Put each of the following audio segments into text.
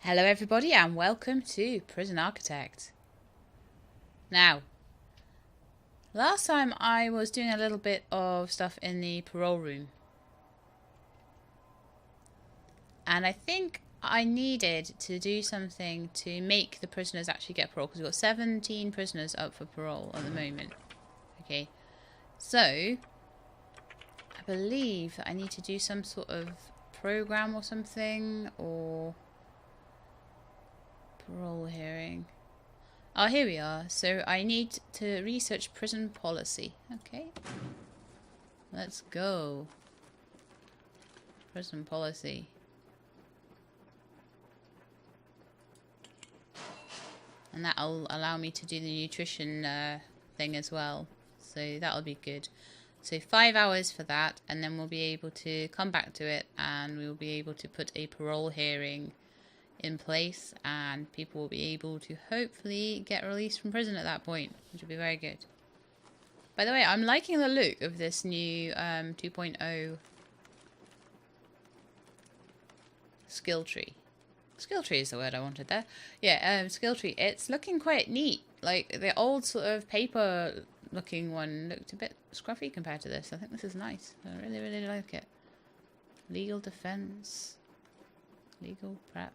Hello everybody and welcome to Prison Architect. Now, last time I was doing a little bit of stuff in the parole room. And I think I needed to do something to make the prisoners actually get parole, because we've got 17 prisoners up for parole at the moment. Okay, so I believe that I need to do some sort of program or something, or parole hearing. Oh, here we are. So I need to research prison policy. Okay. Let's go. Prison policy. And that'll allow me to do the nutrition thing as well. So that'll be good. So 5 hours for that, and then we'll be able to come back to it, and we'll be able to put a parole hearing in place, and people will be able to hopefully get released from prison at that point, which will be very good. By the way, I'm liking the look of this new 2.0 skill tree. Skill tree is the word I wanted there. Yeah, skill tree. It's looking quite neat. Like, the old sort of paper looking one looked a bit scruffy compared to this. I think this is nice. I really, really like it. Legal defense. Legal prep.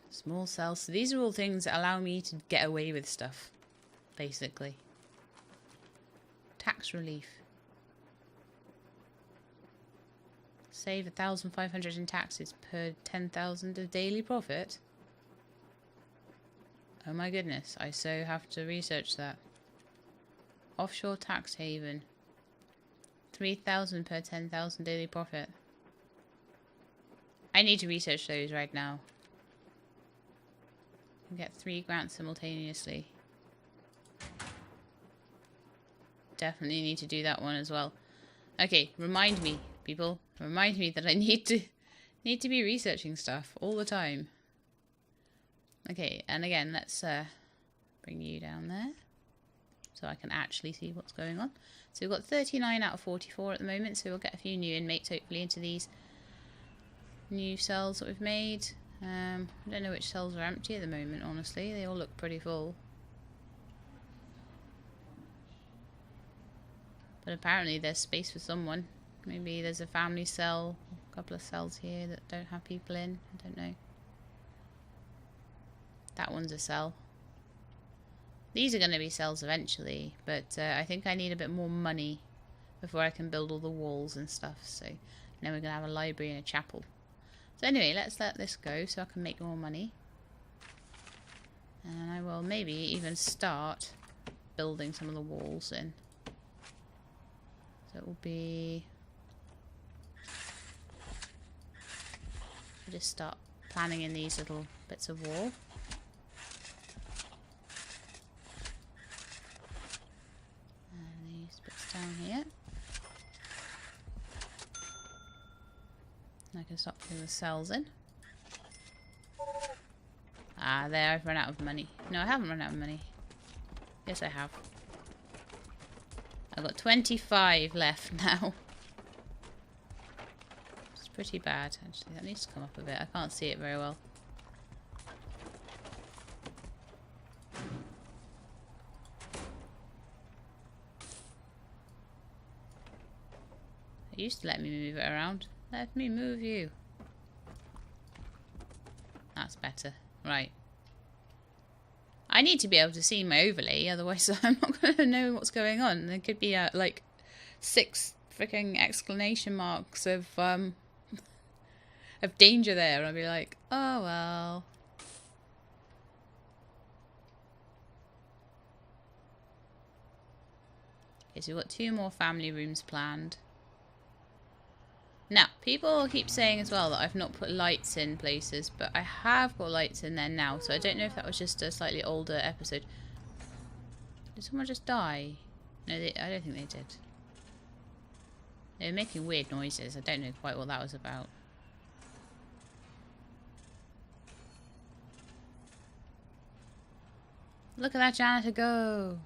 Small cells. So these are all things that allow me to get away with stuff, basically. Tax relief. Save 1,500 in taxes per 10,000 of daily profit. Oh my goodness, I so have to research that. Offshore tax haven. 3,000 per 10,000 daily profit. I need to research those right now. Get 3 grants simultaneously. Definitely need to do that one as well. Okay, remind me, people. Remind me that I need to be researching stuff all the time. Okay, and again, let's bring you down there so I can actually see what's going on. So we've got 39 out of 44 at the moment, so we'll get a few new inmates hopefully into these new cells that we've made. I don't know which cells are empty at the moment, honestly. They all look pretty full. But apparently there's space for someone. Maybe there's a family cell, a couple of cells here that don't have people in. I don't know. That one's a cell. These are going to be cells eventually, but I think I need a bit more money before I can build all the walls and stuff. So then we're going to have a library and a chapel. So anyway, let's let this go so I can make more money. And I will maybe even start building some of the walls in. So it will be... I'll just start planning in these little bits of wall. And these bits down here. I can start putting the cells in. Ah, there, I've run out of money. No, I haven't run out of money. Yes, I have. I've got 25 left now. It's pretty bad, actually. That needs to come up a bit. I can't see it very well. It used to let me move it around. Let me move you. That's better. Right. I need to be able to see my overlay, otherwise I'm not going to know what's going on. There could be like 6 freaking exclamation marks of danger there, and I'll be like, oh well. Okay, so we've got 2 more family rooms planned. Now, people keep saying as well that I've not put lights in places, but I have got lights in there now, so I don't know if that was just a slightly older episode. Did someone just die? No, I don't think they did. They were making weird noises. I don't know quite what that was about. Look at that janitor go!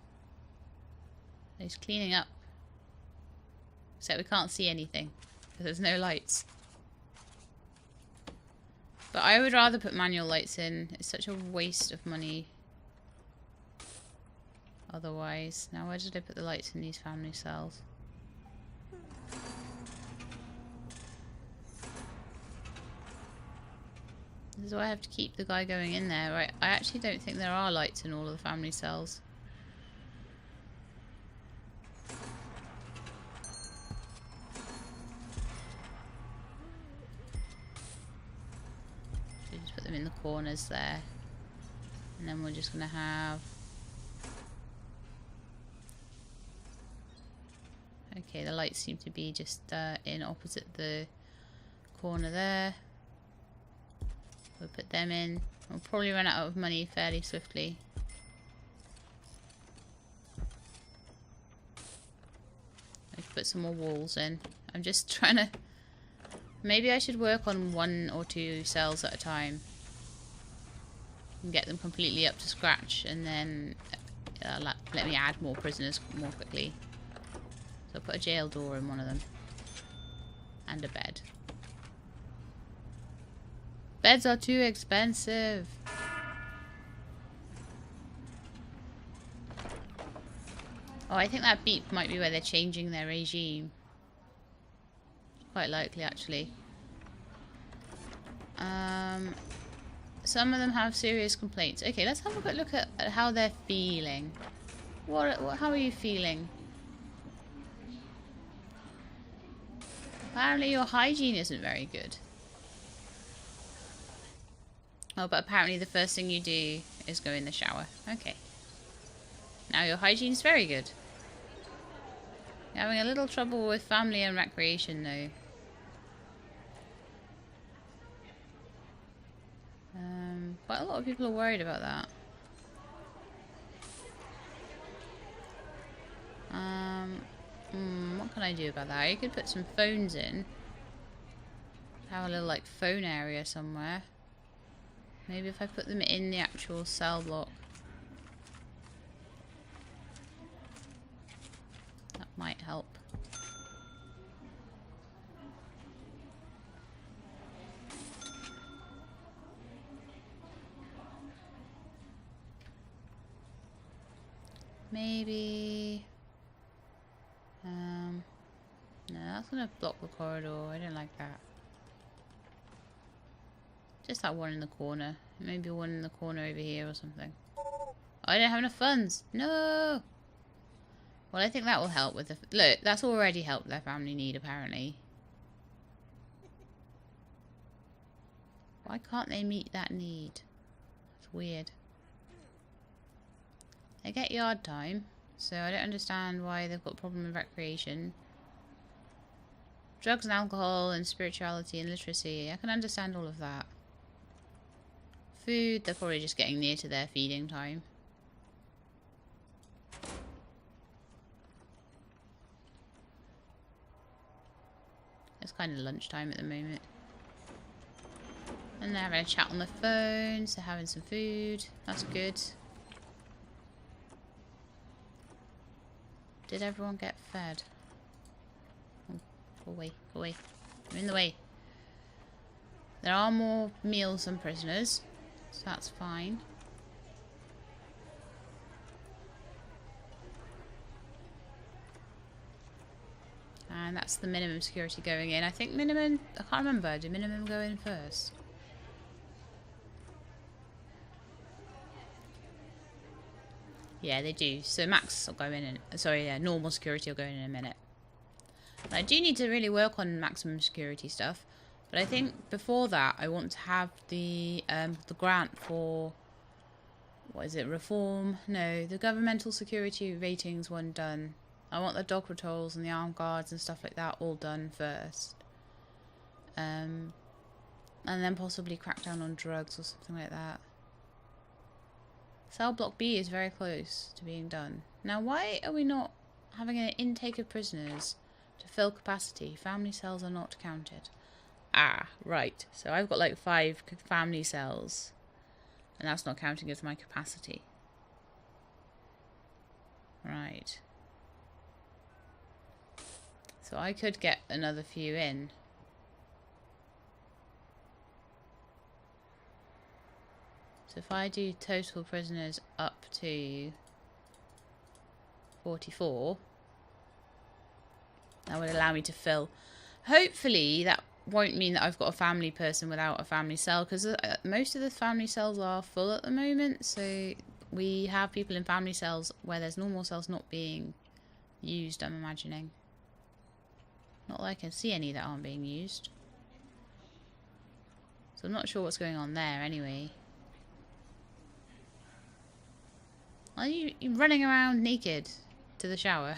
He's cleaning up. Except we can't see anything. There's no lights. But I would rather put manual lights in. It's such a waste of money otherwise. Now, where did I put the lights in these family cells? So I have to keep the guy going in there, right? I actually don't think there are lights in all of the family cells. So just put them in the corners there. And then we're just going to have... Okay, the lights seem to be just in opposite the corner there. We'll put them in. We'll probably run out of money fairly swiftly. I could put some more walls in. I'm just trying to... Maybe I should work on 1 or 2 cells at a time. And get them completely up to scratch, and then let me add more prisoners more quickly. So I'll put a jail door in one of them. And a bed. Beds are too expensive. Oh, I think that beep might be where they're changing their regime. Quite likely, actually. Some of them have serious complaints. Okay, let's have a quick look at how they're feeling. How are you feeling? Apparently your hygiene isn't very good. Oh, but apparently the first thing you do is go in the shower. Okay. Now your hygiene's very good. You're having a little trouble with family and recreation, though. Quite a lot of people are worried about that. What can I do about that? You could put some phones in. Have a little, like, phone area somewhere. Maybe if I put them in the actual cell block. That might help. Maybe... no, that's gonna block the corridor. I don't like that. Just that one in the corner. Maybe one in the corner over here or something. Oh, I don't have enough funds. No! Well, I think that will help with the... Look, that's already helped their family need, apparently. Why can't they meet that need? It's weird. They get yard time, so I don't understand why they've got a problem with recreation. Drugs and alcohol and spirituality and literacy. I can understand all of that. Food, they're probably just getting near to their feeding time. It's kind of lunchtime at the moment. And they're having a chat on the phone, so having some food. That's good. Did everyone get fed? Oh, go away, go away. I'm in the way. There are more meals than prisoners, so that's fine. And that's the minimum security going in. I think minimum, I can't remember, did minimum go in first? Yeah, they do. So max will go in, sorry, yeah, normal security will go in a minute. And I do need to really work on maximum security stuff. But I think before that, I want to have the grant for, what is it, reform? No, the governmental security ratings one done. I want the dog patrols and the armed guards and stuff like that all done first. And then possibly crack down on drugs or something like that. Cell block B is very close to being done. Now, why are we not having an intake of prisoners to fill capacity? Family cells are not counted. Ah, right. So I've got like 5 family cells. And that's not counting as my capacity. Right. So I could get another few in. So if I do total prisoners up to 44, that would allow me to fill. Hopefully that won't mean that I've got a family person without a family cell, because most of the family cells are full at the moment. So we have people in family cells where there's normal cells not being used, I'm imagining. Not that I can see any that aren't being used. So I'm not sure what's going on there anyway. Are you running around naked to the shower?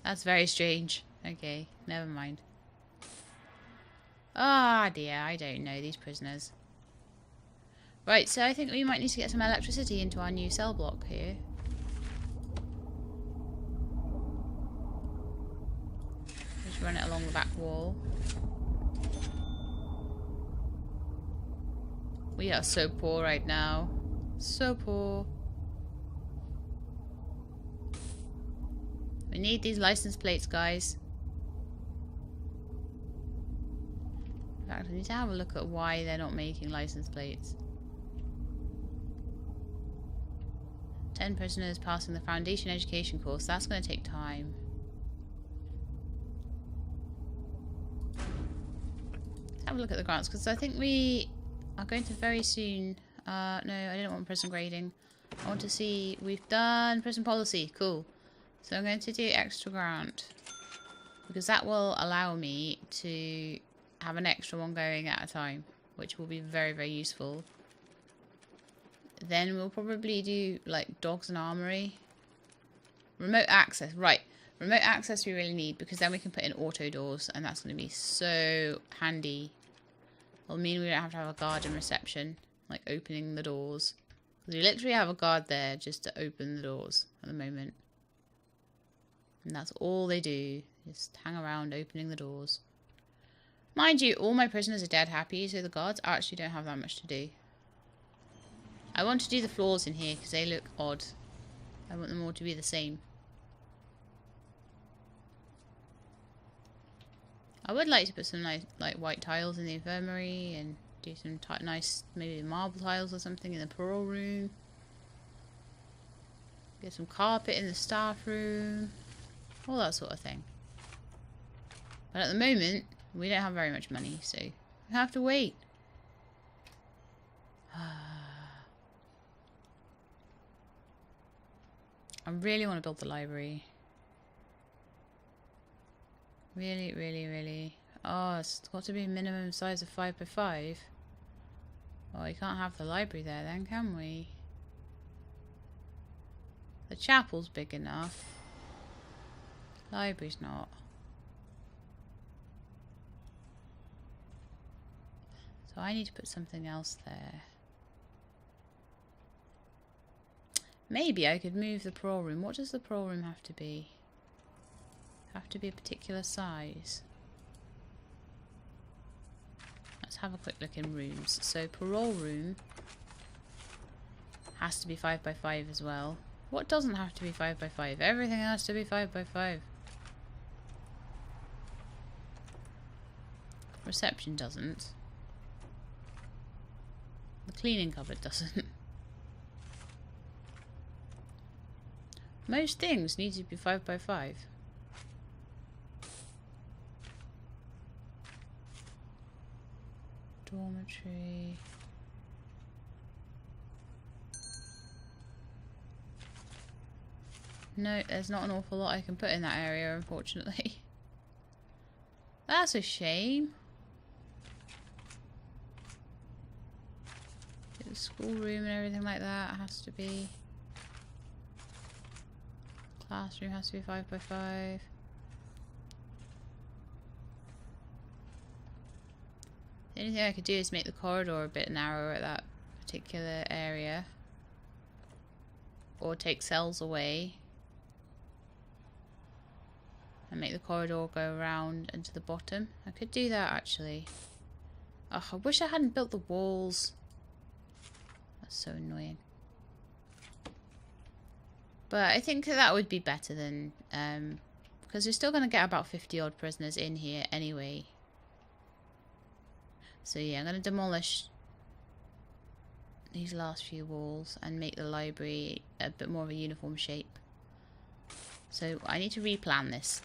That's very strange. Okay, never mind. Ah, dear, I don't know these prisoners. Right, so I think we might need to get some electricity into our new cell block here. Just run it along the back wall. We are so poor right now. So poor. We need these license plates, guys. In fact, I need to have a look at why they're not making license plates. 10 prisoners passing the foundation education course. That's going to take time. Let's have a look at the grants, because I think we are going to very soon... no, I didn't want prison grading. I want to see... We've done prison policy. Cool. So I'm going to do extra grant, because that will allow me to have an extra one going at a time, which will be very, very useful. Then we'll probably do like dogs and armory. Remote access, right. Remote access we really need, because then we can put in auto doors, and that's going to be so handy. It'll mean we don't have to have a guard in reception, like opening the doors. Because we literally have a guard there just to open the doors at the moment. And that's all they do. Just hang around opening the doors. Mind you, all my prisoners are dead happy, so the guards actually don't have that much to do. I want to do the floors in here because they look odd. I want them all to be the same. I would like to put some nice, like white tiles in the infirmary, and do some nice, maybe marble tiles or something in the parole room. Get some carpet in the staff room. All that sort of thing. But at the moment, we don't have very much money, so we have to wait. I really want to build the library. Really, really, really. Oh, it's got to be a minimum size of 5 by 5. Well, we can't have the library there then, can we? The chapel's big enough. Library's not. So I need to put something else there. Maybe I could move the parole room. What does the parole room have to be? Have to be a particular size. Let's have a quick look in rooms. So parole room has to be 5 by 5 as well. What doesn't have to be 5 by 5? Everything has to be 5 by 5. Reception doesn't. The cleaning cupboard doesn't. Most things need to be 5 by 5. Dormitory. No, there's not an awful lot I can put in that area, unfortunately. That's a shame. The schoolroom and everything like that has to be. Classroom has to be 5 by 5. The only thing I could do is make the corridor a bit narrower at that particular area. Or take cells away. And make the corridor go around and to the bottom. I could do that actually. Oh, I wish I hadn't built the walls. That's so annoying. But I think that would be better than... because we're still going to get about 50 odd prisoners in here anyway. So yeah, I'm going to demolish these last few walls and make the library a bit more of a uniform shape. So I need to replan this.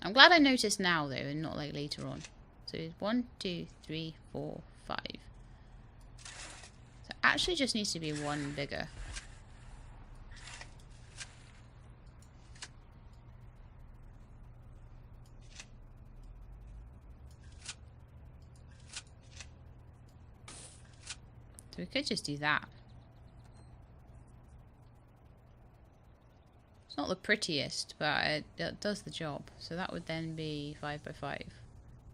I'm glad I noticed now though and not like later on. So 1, 2, 3, 4, 5. So it actually just needs to be one bigger. So we could just do that. It's not the prettiest, but it does the job. So that would then be 5 by 5.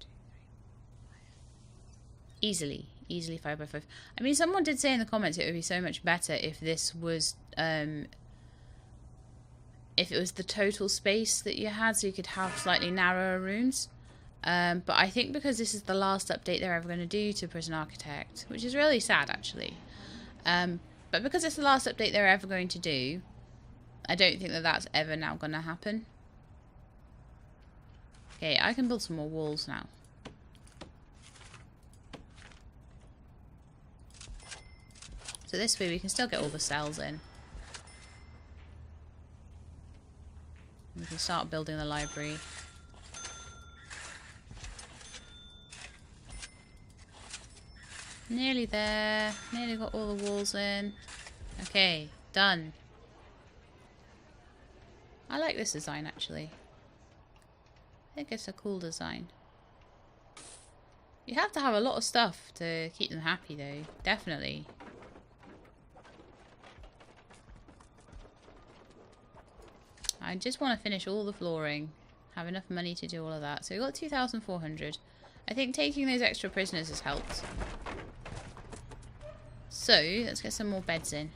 2, 3, 5. Easily 5 by 5. I mean, someone did say in the comments it would be so much better if this was, if it was the total space that you had, so you could have slightly narrower rooms. But I think because this is the last update they're ever going to do to Prison Architect, which is really sad actually, but because it's the last update they're ever going to do, I don't think that that's ever now going to happen. Okay, I can build some more walls now. So this way we can still get all the cells in. We can start building the library. Nearly there. Nearly got all the walls in. Okay, done. I like this design actually. I think it's a cool design. You have to have a lot of stuff to keep them happy though. Definitely. I just want to finish all the flooring. Have enough money to do all of that. So we got 2,400. I think taking those extra prisoners has helped. So, let's get some more beds in.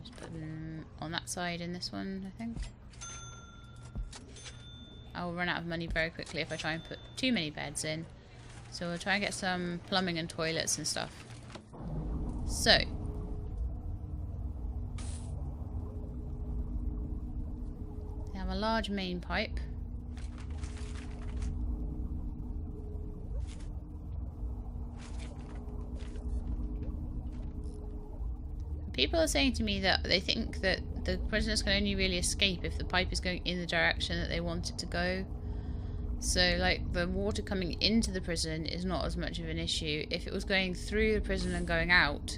Just put them on that side in this one, I think. I'll run out of money very quickly if I try and put too many beds in. So we'll try and get some plumbing and toilets and stuff. So. We have a large main pipe. People are saying to me that they think that the prisoners can only really escape if the pipe is going in the direction that they want it to go. So, like, the water coming into the prison is not as much of an issue. If it was going through the prison and going out,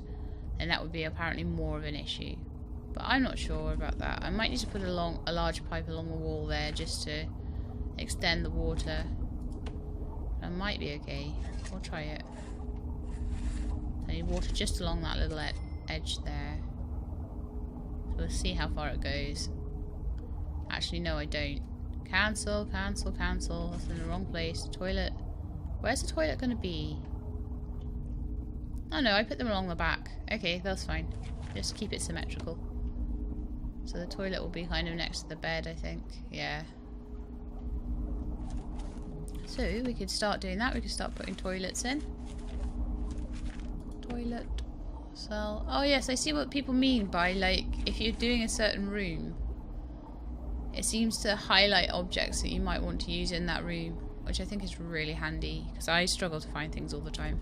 then that would be apparently more of an issue. But I'm not sure about that. I might need to put a large pipe along the wall there just to extend the water. That might be okay. We'll try it. I need water just along that little edge there. So we'll see how far it goes. Actually, no, I don't. Cancel, cancel, cancel. That's in the wrong place. Toilet. Where's the toilet going to be? Oh no, I put them along the back. Okay, that's fine. Just keep it symmetrical. So the toilet will be kind of next to the bed, I think. Yeah. So we could start doing that. We could start putting toilets in. Toilet. Cell. Oh yes, I see what people mean by, like, if you're doing a certain room, it seems to highlight objects that you might want to use in that room, which I think is really handy, because I struggle to find things all the time.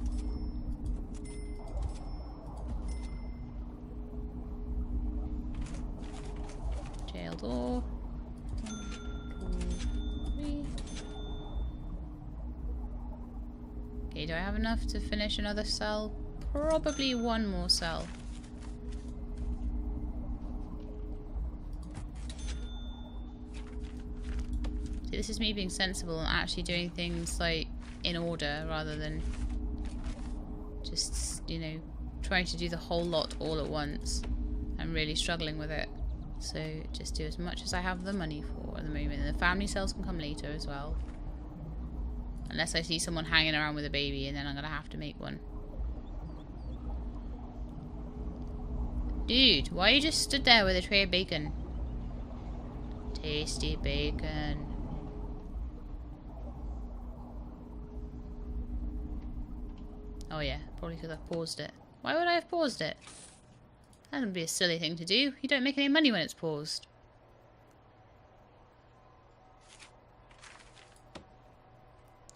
Jail door. 1, 2, 3. Okay, do I have enough to finish another cell? Probably one more cell. See, this is me being sensible and actually doing things like in order rather than just, you know, trying to do the whole lot all at once. I'm really struggling with it. So just do as much as I have the money for at the moment. And the family cells can come later as well. Unless I see someone hanging around with a baby, and then I'm going to have to make one. Dude, why you just stood there with a tray of bacon? Tasty bacon. Oh yeah, probably because I paused it. Why would I have paused it? That would be a silly thing to do. You don't make any money when it's paused.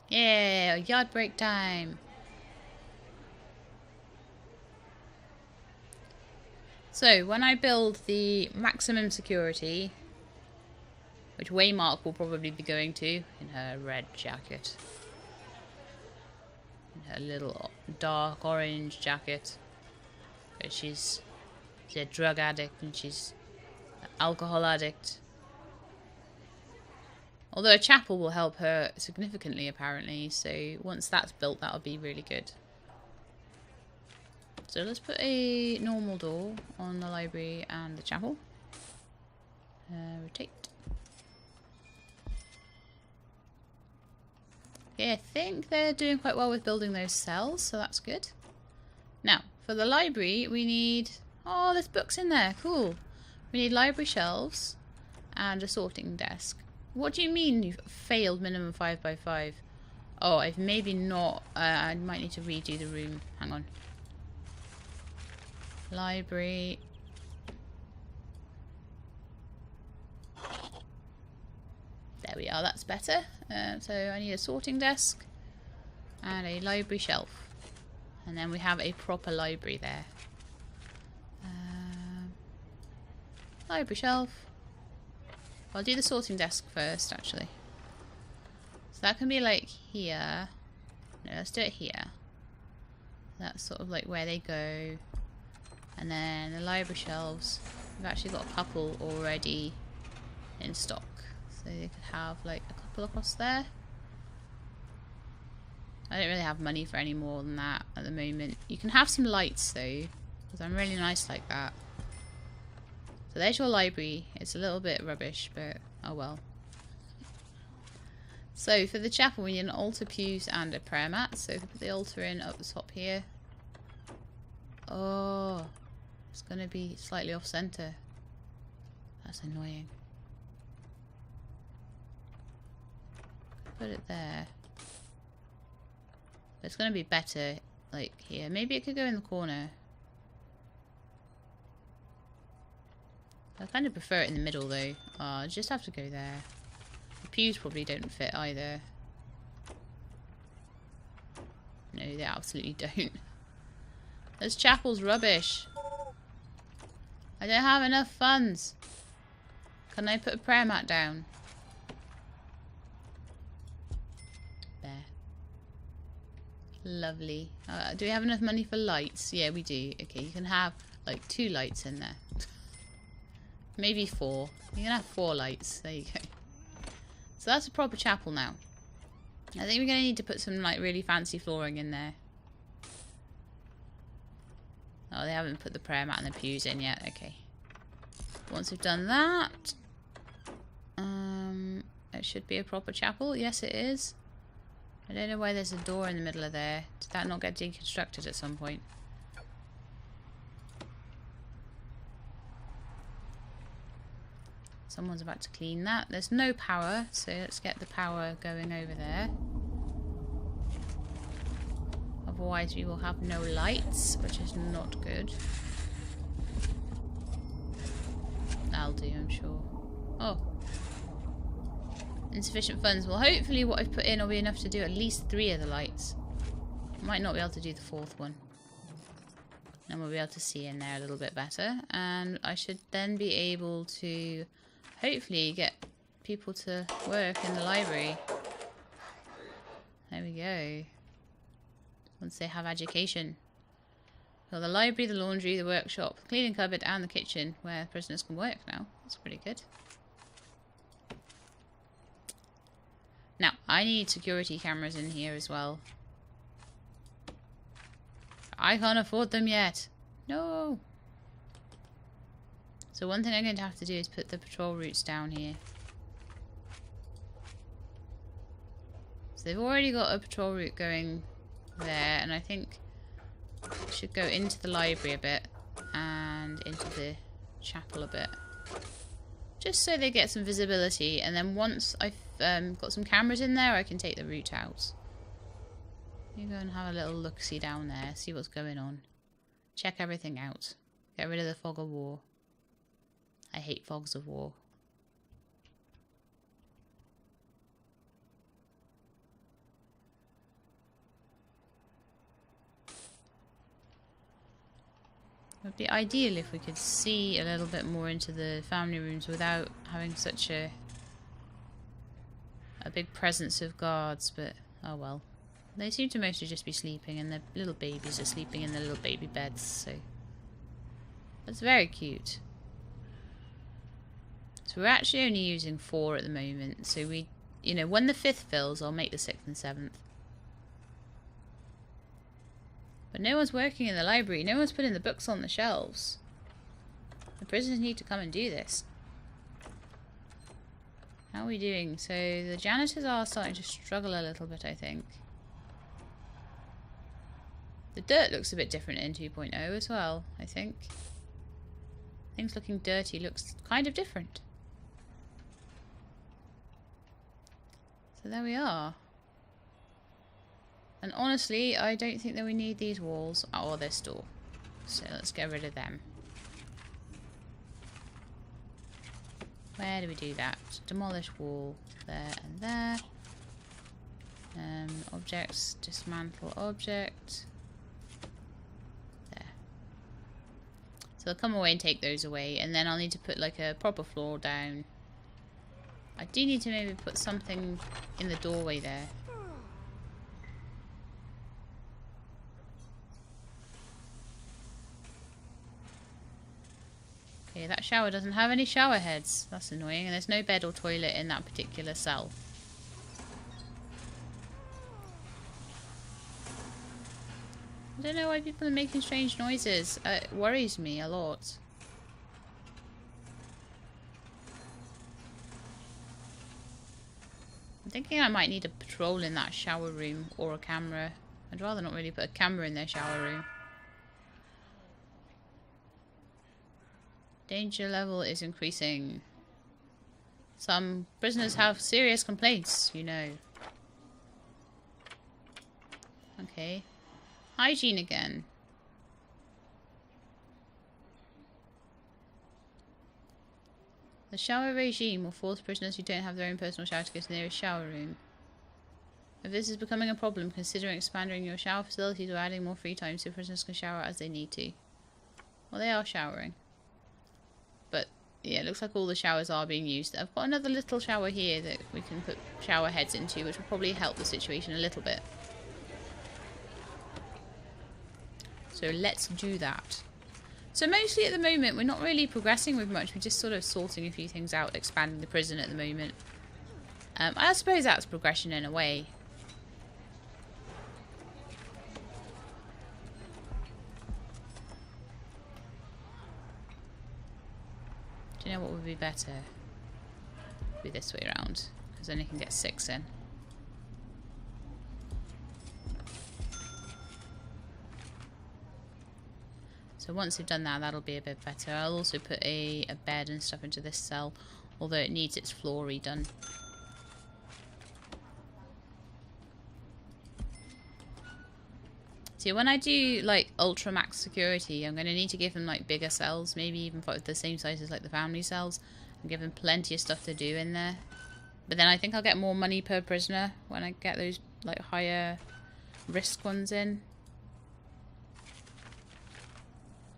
Yeah, yard break time. So, when I build the maximum security, which Waymark will probably be going to in her red jacket, in her little dark orange jacket, because she's a drug addict and she's an alcohol addict. Although a chapel will help her significantly, apparently, so once that's built, that'll be really good. So let's put a normal door on the library and the chapel. Rotate. Yeah, I think they're doing quite well with building those cells, so that's good. Now, for the library, we need... Oh, there's books in there. Cool. We need library shelves and a sorting desk. What do you mean you've failed minimum 5x5? Oh, I've maybe not... I might need to redo the room. Hang on. Library. There we are, that's better. So I need a sorting desk and a library shelf. And then we have a proper library there. Library shelf. I'll do the sorting desk first, actually. So that can be like here. No, let's do it here. That's sort of like where they go. And then the library shelves. We've actually got a couple already in stock. So they could have like a couple across there. I don't really have money for any more than that at the moment. You can have some lights though, because I'm really nice like that. So there's your library. It's a little bit rubbish, but oh well. So for the chapel we need an altar, pews and a prayer mat. So if we put the altar in up the top here. Oh, it's going to be slightly off center. That's annoying. Put it there. It's going to be better like here. Maybe it could go in the corner. I kind of prefer it in the middle though. Oh, I just have to go there. The pews probably don't fit either. No, they absolutely don't. This chapel's rubbish. I don't have enough funds. Can I put a prayer mat down? There. Lovely. Do we have enough money for lights? Yeah, we do. Okay, you can have like 2 lights in there. Maybe 4. You can have 4 lights. There you go. So that's a proper chapel now. I think we're going to need to put some like really fancy flooring in there. Oh, they haven't put the prayer mat and the pews in yet. Okay. Once we've done that, it should be a proper chapel. Yes, it is. I don't know why there's a door in the middle of there. Did that not get deconstructed at some point? Someone's about to clean that. There's no power, so let's get the power going over there. Otherwise we will have no lights, which is not good. That'll do, I'm sure. Oh. Insufficient funds. Well, hopefully what I've put in will be enough to do at least 3 of the lights. I might not be able to do the 4th one. And we'll be able to see in there a little bit better. And I should then be able to hopefully get people to work in the library. There we go. Once they have education. So the library, the laundry, the workshop, the cleaning cupboard and the kitchen where prisoners can work now. That's pretty good. Now, I need security cameras in here as well. I can't afford them yet. No! So one thing I'm going to have to do is put the patrol routes down here. So they've already got a patrol route going there, and I think it should go into the library a bit and into the chapel a bit. Just so they get some visibility, and then once I've got some cameras in there, I can take the route out. You go and have a little look-see down there, see what's going on. Check everything out. Get rid of the fog of war. I hate fogs of war. It would be ideal if we could see a little bit more into the family rooms without having such a big presence of guards, but oh well. They seem to mostly just be sleeping, and their little babies are sleeping in their little baby beds, so that's very cute. So we're actually only using 4 at the moment, so we, you know, when the 5th fills, I'll make the 6th and 7th. But no one's working in the library. No one's putting the books on the shelves. The prisoners need to come and do this. How are we doing? So the janitors are starting to struggle a little bit, I think. The dirt looks a bit different in 2.0 as well, I think. Things looking dirty looks kind of different. So there we are. And honestly, I don't think that we need these walls or this door. So let's get rid of them. Where do we do that? Demolish wall there and there. Objects, dismantle object. There. So I'll come away and take those away, and then I'll need to put like a proper floor down. I do need to maybe put something in the doorway there. Okay, that shower doesn't have any shower heads. That's annoying. And there's no bed or toilet in that particular cell. I don't know why people are making strange noises. It worries me a lot. I'm thinking I might need a patrol in that shower room or a camera. I'd rather not really put a camera in their shower room. Danger level is increasing. Some prisoners have serious complaints, you know. Okay. Hygiene again. The shower regime will force prisoners who don't have their own personal shower to go to the nearest shower room. If this is becoming a problem, consider expanding your shower facilities or adding more free time so prisoners can shower as they need to. Well, they are showering. But yeah, it looks like all the showers are being used. I've got another little shower here that we can put shower heads into, which will probably help the situation a little bit. So let's do that. So mostly at the moment, we're not really progressing with much. We're just sort of sorting a few things out, expanding the prison at the moment. I suppose that's progression in a way. Do you know what would be better? Be this way around, because then you can get 6 in. So once we've done that, that'll be a bit better. I'll also put a bed and stuff into this cell, although it needs its floor redone. See, when I do like ultra max security, I'm going to need to give them like bigger cells, maybe even the same size as like the family cells, and give them plenty of stuff to do in there. But then I think I'll get more money per prisoner when I get those like higher risk ones in.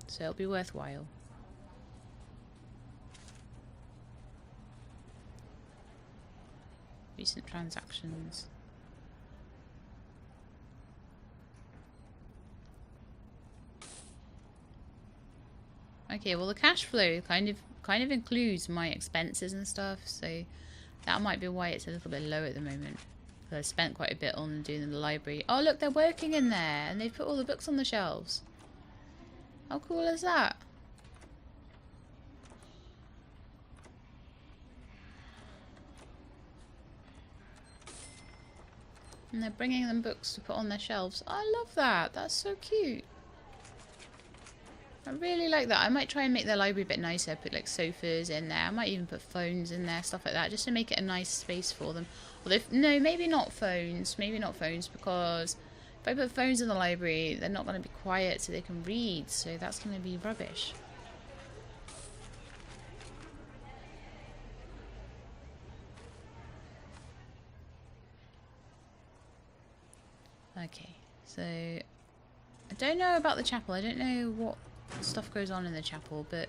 So it'll be worthwhile. Recent transactions. Okay, well the cash flow kind of includes my expenses and stuff, so that might be why it's a little bit low at the moment. Because I spent quite a bit on doing the library. Oh look, they're working in there, and they've put all the books on the shelves. How cool is that? And they're bringing them books to put on their shelves. I love that. That's so cute. I really like that. I might try and make their library a bit nicer. Put like sofas in there. I might even put phones in there, stuff like that, just to make it a nice space for them. Although, no, maybe not phones. Maybe not phones, because If I put phones in the library, they're not going to be quiet so they can read, so that's going to be rubbish. Okay, so I don't know about the chapel. I don't know what stuff goes on in the chapel, but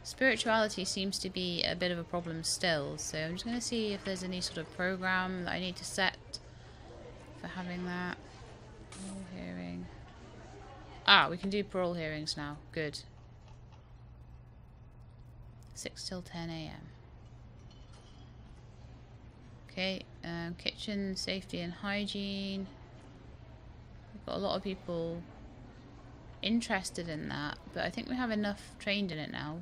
spirituality seems to be a bit of a problem still. So I'm just going to see if there's any sort of program that I need to set for having that. Parole hearing. Ah, we can do parole hearings now. Good. 6 till 10 AM. Okay, kitchen safety and hygiene. We've got a lot of people interested in that, but I think we have enough trained in it now.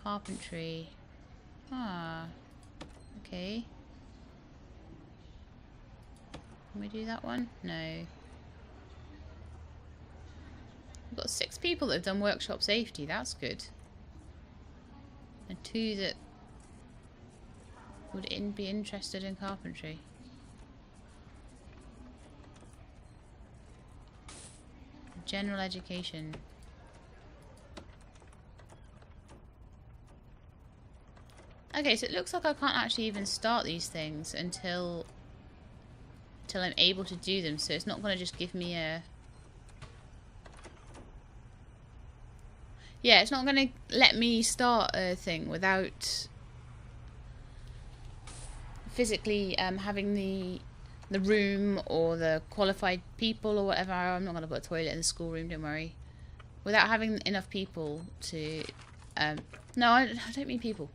Carpentry. Ah, okay. Can we do that one? No. We've got 6 people that have done workshop safety. That's good. And 2 that would be interested in carpentry. General education. Okay, so it looks like I can't actually even start these things until I'm able to do them. So it's not going to just give me a... Yeah, it's not going to let me start a thing without physically having the room or the qualified people or whatever. I'm not going to put a toilet in the schoolroom, don't worry. Without having enough people to... no, I don't mean people.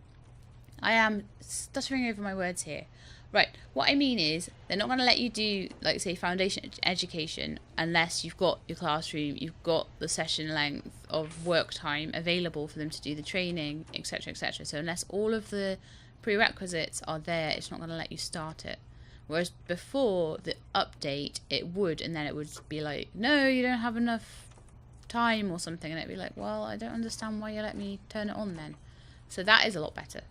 I am stuttering over my words here. Right, what I mean is, they're not going to let you do, like, say, foundation education unless you've got your classroom, you've got the session length of work time available for them to do the training, etc, etc. So unless all of the prerequisites are there, it's not going to let you start it. Whereas before the update, it would, and then it would be like, no, you don't have enough time or something, and it'd be like, well, I don't understand why you let me turn it on then. So that is a lot better.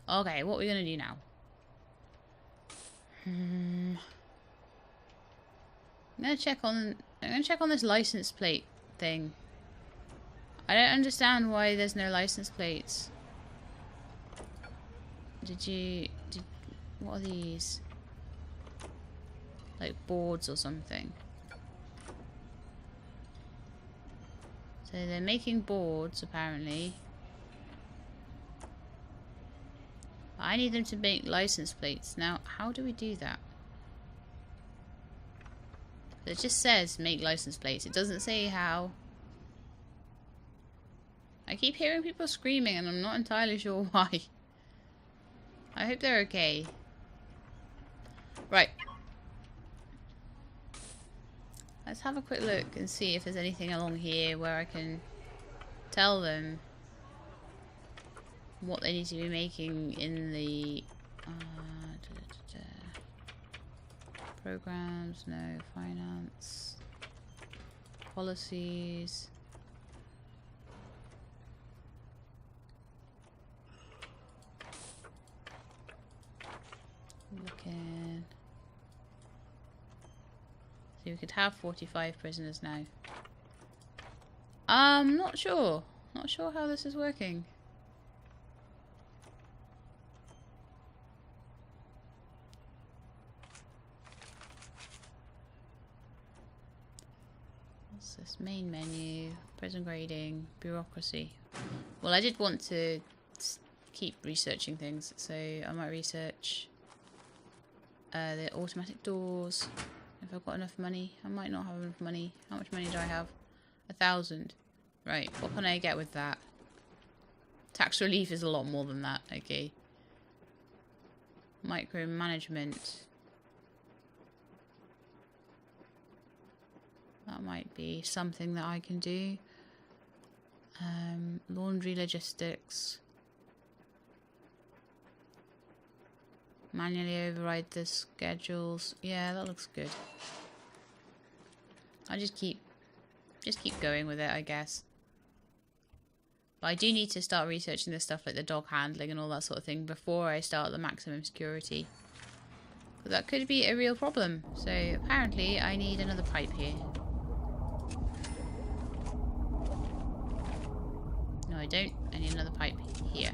Okay, what are we gonna do now? I'm gonna check on this license plate thing. I don't understand why there's no license plates. What are these? Like boards or something. So they're making boards apparently. I need them to make license plates. Now, how do we do that? It just says make license plates. It doesn't say how. I keep hearing people screaming and I'm not entirely sure why. I hope they're okay. Right. Let's have a quick look and see if there's anything along here where I can tell them what they need to be making in the programs, no, finance, policies. Looking. So we could have 45 prisoners now. Not sure. Not sure how this is working. What's this? Main menu, prison grading, bureaucracy. Well, I did want to keep researching things, so I might research the automatic doors. If I've got enough money. I might not have enough money. How much money do I have? 1,000. Right, what can I get with that? Tax relief is a lot more than that, okay. Micromanagement. That might be something that I can do. Laundry logistics. Manually override the schedules. Yeah, that looks good. I just keep going with it, I guess. But I do need to start researching this stuff like the dog handling and all that sort of thing before I start the maximum security. That could be a real problem. So apparently I need another pipe here. No, I don't. I need another pipe here.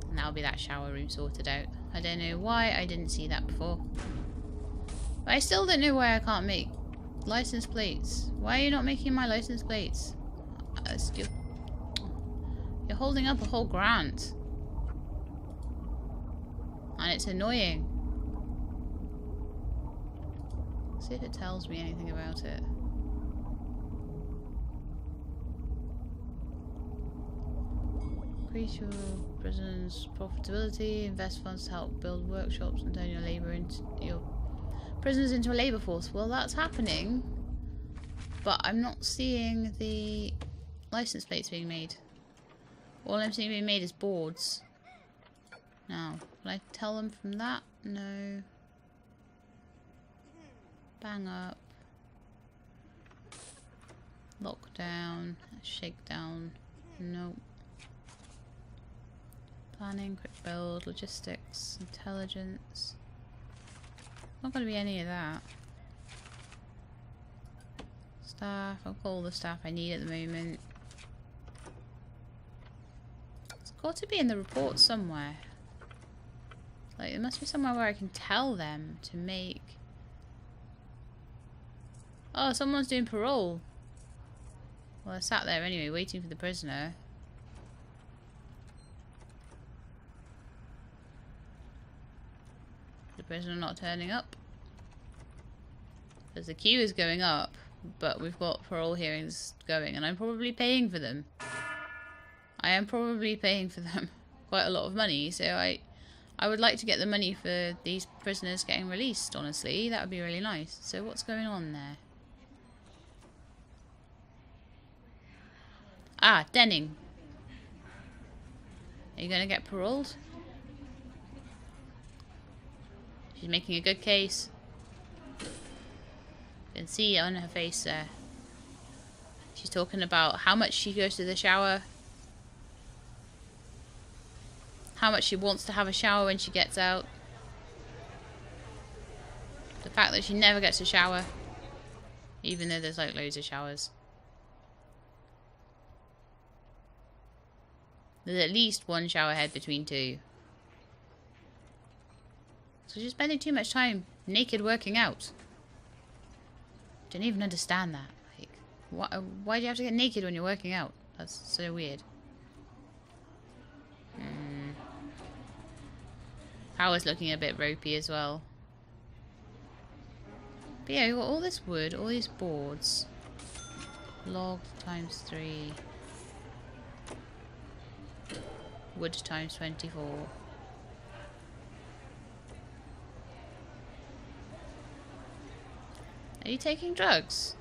And that'll be that shower room sorted out. I don't know why I didn't see that before. But I still don't know why I can't make license plates. Why are you not making my license plates? You're holding up a whole grant. And it's annoying. Let's see if it tells me anything about it. Increase your prison's profitability, invest funds to help build workshops and turn your labour into your prisoners into a labour force. Well, that's happening, but I'm not seeing the license plates being made. All I'm seeing being made is boards. Now, can I tell them from that? No. Bang up. Lockdown. Shakedown. Nope. Planning, quick build, logistics, intelligence. Not going to be any of that. Staff. I'll call the staff I need at the moment. It's got to be in the report somewhere. Like, there must be somewhere where I can tell them to make... Oh, someone's doing parole. Well, I sat there anyway, waiting for the prisoner. The prisoner not turning up. Because the queue is going up, but we've got parole hearings going, and I'm probably paying for them. I am probably paying for them quite a lot of money, so I would like to get the money for these prisoners getting released, honestly. That would be really nice. So what's going on there? Ah, Denning. Are you going to get paroled? She's making a good case. You can see it on her face there. She's talking about how much she goes to the shower. How much she wants to have a shower when she gets out. The fact that she never gets a shower. Even though there's like loads of showers. There's at least one shower head between two. So she's spending too much time naked working out. Don't even understand that. Like, why do you have to get naked when you're working out? That's so weird. Power's looking a bit ropey as well. But yeah, we've got all this wood, all these boards. Log times 3. Wood times 24. Are you taking drugs?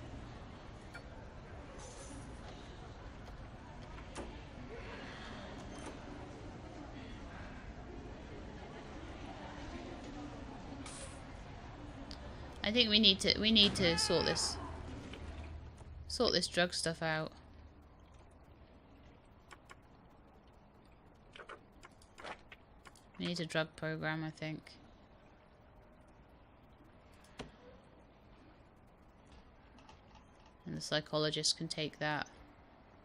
I think we need to sort this drug stuff out. We need a drug program, I think. And the psychologist can take that.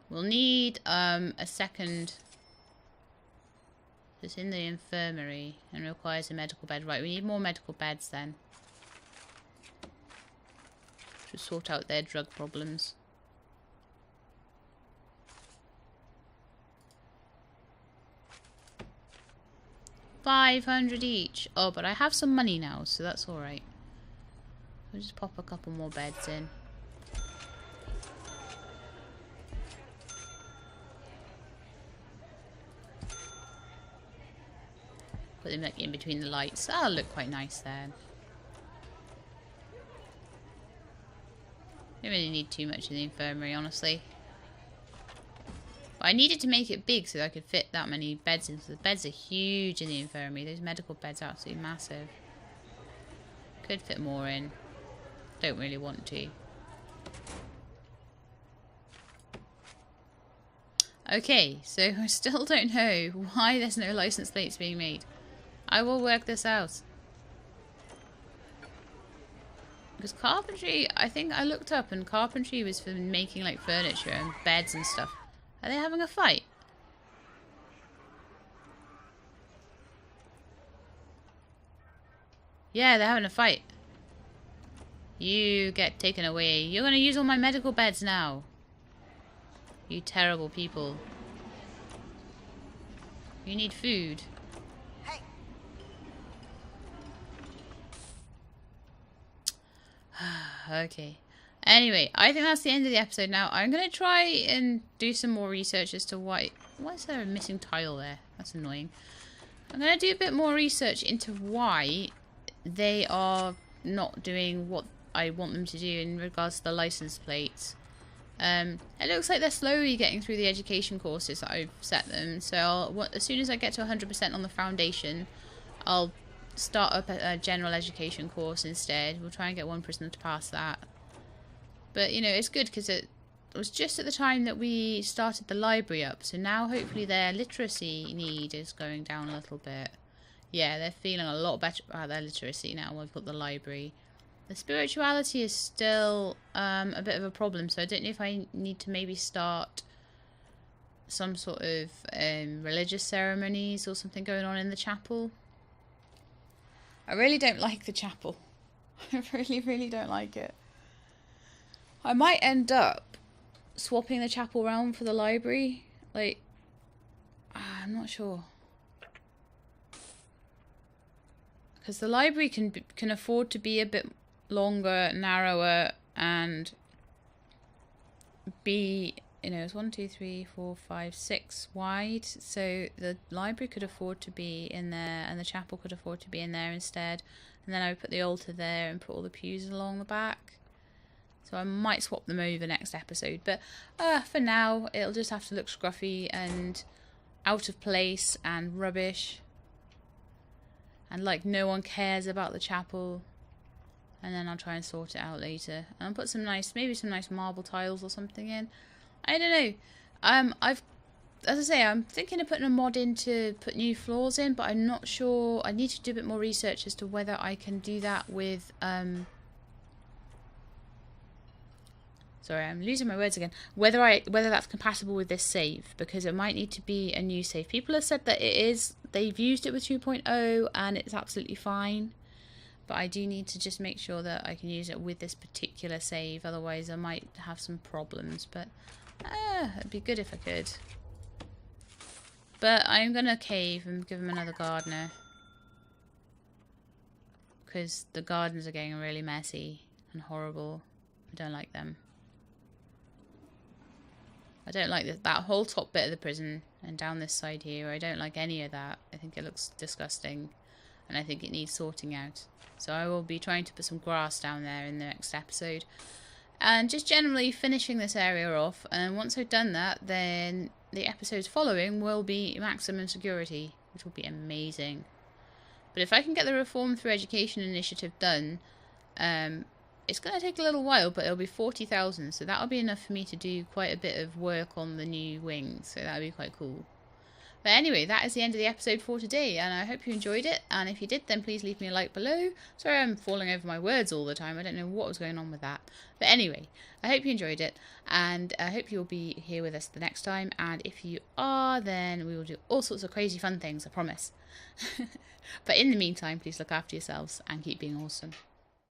We'll need a second. It's in the infirmary and requires a medical bed. Right, we need more medical beds then. To sort out their drug problems. $500 each. Oh, but I have some money now, so that's alright. We'll just pop a couple more beds in. Put them like in between the lights. That'll look quite nice there. Don't really need too much in the infirmary, honestly. But I needed to make it big so that I could fit that many beds in. So the beds are huge in the infirmary. Those medical beds are absolutely massive. Could fit more in. Don't really want to. Okay, so I still don't know why there's no license plates being made. I will work this out. Because carpentry, I think I looked up and carpentry was for making like furniture and beds and stuff. Are they having a fight? Yeah, they're having a fight. You get taken away. You're going to use all my medical beds now. You terrible people. You need food. Hey. Okay. Anyway, I think that's the end of the episode now. I'm going to try and do some more research as to why is there a missing tile there? That's annoying. I'm going to do a bit more research into why they are not doing what I want them to do in regards to the license plates. It looks like they're slowly getting through the education courses that I've set them. So as soon as I get to 100% on the foundation, I'll start up a general education course instead. We'll try and get one prisoner to pass that. But, you know, it's good because it was just at the time that we started the library up. So now hopefully their literacy need is going down a little bit. Yeah, they're feeling a lot better about their literacy now we've got the library. The spirituality is still a bit of a problem, so I don't know if I need to maybe start some sort of religious ceremonies or something going on in the chapel. I really don't like the chapel. I really, really don't like it. I might end up swapping the chapel around for the library. Like, I'm not sure. Because the library can afford to be a bit longer, narrower, and be, you know, it's 1, 2, 3, 4, 5, 6 wide. So the library could afford to be in there, and the chapel could afford to be in there instead. And then I would put the altar there and put all the pews along the back. So I might swap them over next episode. But for now, it'll just have to look scruffy and out of place and rubbish. And like no one cares about the chapel. And then I'll try and sort it out later. And I'll put some nice, maybe some nice marble tiles or something in. I don't know. As I say, I'm thinking of putting a mod in to put new floors in, but I'm not sure. I need to do a bit more research as to whether I can do that with, sorry, I'm losing my words again. Whether that's compatible with this save, because it might need to be a new save. People have said that it is. They've used it with 2.0 and it's absolutely fine. But I do need to just make sure that I can use it with this particular save. Otherwise, I might have some problems. But it'd be good if I could. But I'm going to cave and give him another gardener. Because the gardens are getting really messy and horrible. I don't like them. I don't like that whole top bit of the prison and down this side here. I don't like any of that. I think it looks disgusting. And I think it needs sorting out. So I will be trying to put some grass down there in the next episode. And just generally finishing this area off. And once I've done that, then the episodes following will be maximum security, which will be amazing. But if I can get the Reform Through Education initiative done, it's going to take a little while, but it'll be 40,000. So that'll be enough for me to do quite a bit of work on the new wings. So that'll be quite cool. But anyway, that is the end of the episode for today, and I hope you enjoyed it, and if you did, then please leave me a like below. Sorry I'm falling over my words all the time, I don't know what was going on with that. But anyway, I hope you enjoyed it, and I hope you'll be here with us the next time, and if you are, then we will do all sorts of crazy fun things, I promise. But in the meantime, please look after yourselves, and keep being awesome.